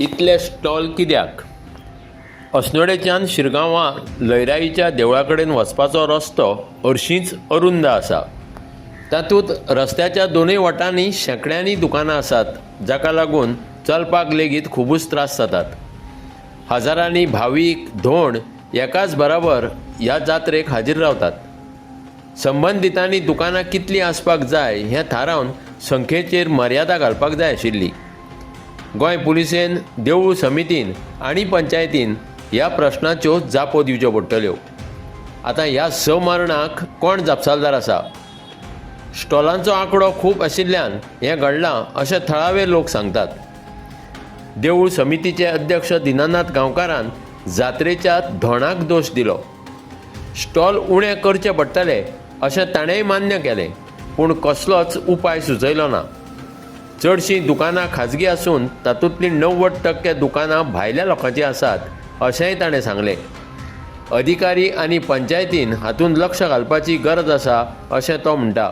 इतले स्टॉल कित्याक? अस्नोडेच्यान शिरगांवां लयराईच्या देवळा कडेन वचपाचो रस्तो हरशींच अरुंद आसा. तातूंत रस्त्याच्या दोनूय वटांनी शेंकड्यांनी दुकानां आसात, जाका लागून चलपाक लेगीत खुबूच त्रास जातात. हजारांनी भावीक धोंड एकाच बराबर ह्या जात्रेक हाजीर रावतात. संबंदितांनी दुकानां कितलीं आसपाक जाय हें थारावन संख्येचेर मर्यादा घालपाक जाय आशिल्ली. गोंय पुलिसेन, देवूळ समितीन आनी पंचायतीन ह्या प्रश्नाच्यो जापो दिवच्यो पडटल्यो. आतां ह्या स मरणाक कोण जापसालदार आसा? स्टॉलांचो आंकडो खूब आशिल्ल्यान हें घडलां अशें थळावे लोक सांगतात. देवूळ समितीचे अध्यक्ष दिनानाथ गांवकारान जात्रेच्या धोंडाक दोश दिलो. स्टॉल उणे करचे पडटले अशें ताणेंय मान्य केलें, पूण कसलोच उपाय सुचयलो ना. चडशीं दुकानां खाजगी आसून तातूंतलीं 90% दुकानां भायल्या लोकांची आसात अशेंय ताणें सांगलें. अधिकारी आनी पंचायतीन हातूंत लक्ष घालपाची गरज आसा अशें तो म्हणटा.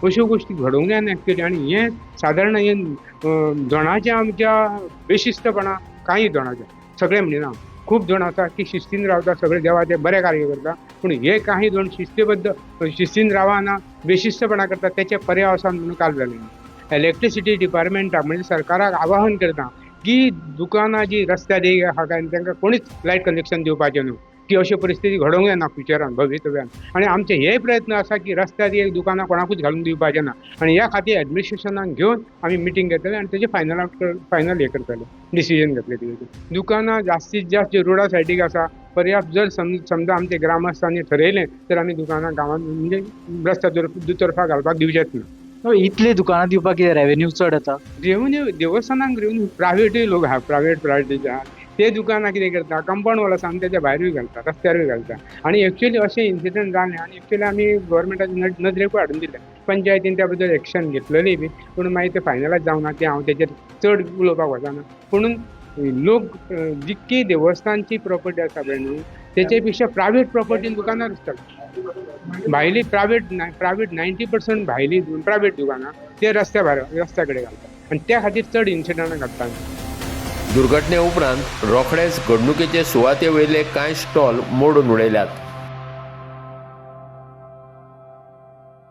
अश्यो गोश्टी घडोवंक जायना एक्चुअली. आनी हें सादारण हें दोणाचें आमच्या बेशिस्तपणां कांय दोणाचें सगळें म्हणिना. खूब जाण आसा की शिस्तीन रावता, सगळे देवाचे बरें कार्य करता, पूण हे काही दोन शिस्तीन रावना, बेशिस्तपणां करता, तेचे पर्याय आसा म्हणून काल जालें. इलेक्ट्रिसिटी डिपार्टमेंटाक म्हणजे सरकाराक आवाहन करता की दुकानां जी रस्त्यार आहा काय तांकां कोणीच लायट कनेक्शन दिवपाचें न्हू, की अशी परिस्थिती घडोवंक येना फ्युचरान, भवितव्यान. आनी आमचे हे प्रयत्न आसा की रस्त्यार एक दुकानां कोणाकूच घालून दिवपाचें ना. आनी ह्या खातीर एडमिनिस्ट्रेशनाक घेवन आमी मिटींग घेतले आनी तेजे फायनल हे करतले, डिसिजन घेतले. तेजेर दुकानां जास्तीत जास्त जे रोडा सायडीक आसा पर्याप्त जर समजा आमचे ग्रामस्थांनी ठरयलें तर आमी दुकानां गांवांत म्हणजे रस्त्या दुतर्फा घालपाक दिवचेच ना. इतले दुकानां दिवपाक कितें रेवेन्यू चड येता? देवस्थानांक घेवन प्रायवेटूय लोक आहा, प्रायवेट आहा, ते दुकानां कितें करता, कंपाऊंड वॉल आसा आमी तेच्या भायरूय घालता, रस्त्यारूय घालता. आनी एक्चुअली अशें इन्सिडंट जालें आनी एक्चुअली आमी गव्हर्मेंटाच्या नदरेकूय हाडून दिलें. पंचायतीन त्या बद्दल एक्शन घेतलेली बी, पूण मागीर तें फायनलायज जावना. तें हांव तेचेर चड उलोवपाक वचना. पूण लोक जितकी देवस्थानची प्रॉपर्टी आसा पळय न्हू, तेचे पेक्षा प्रायवेट प्रॉपर्टीन दुकानां आसतात. भायली प्रायवेट 90% भायली प्रायवेट दुकानां ते रस्त्या कडेन घालतात आनी त्या खातीर चड इन्सिडंट घडटा. दुर्घटने उपरांत रोखडेच घडणुकेचे सुवाते वयले कांय स्टॉल मोडून उडयल्यात.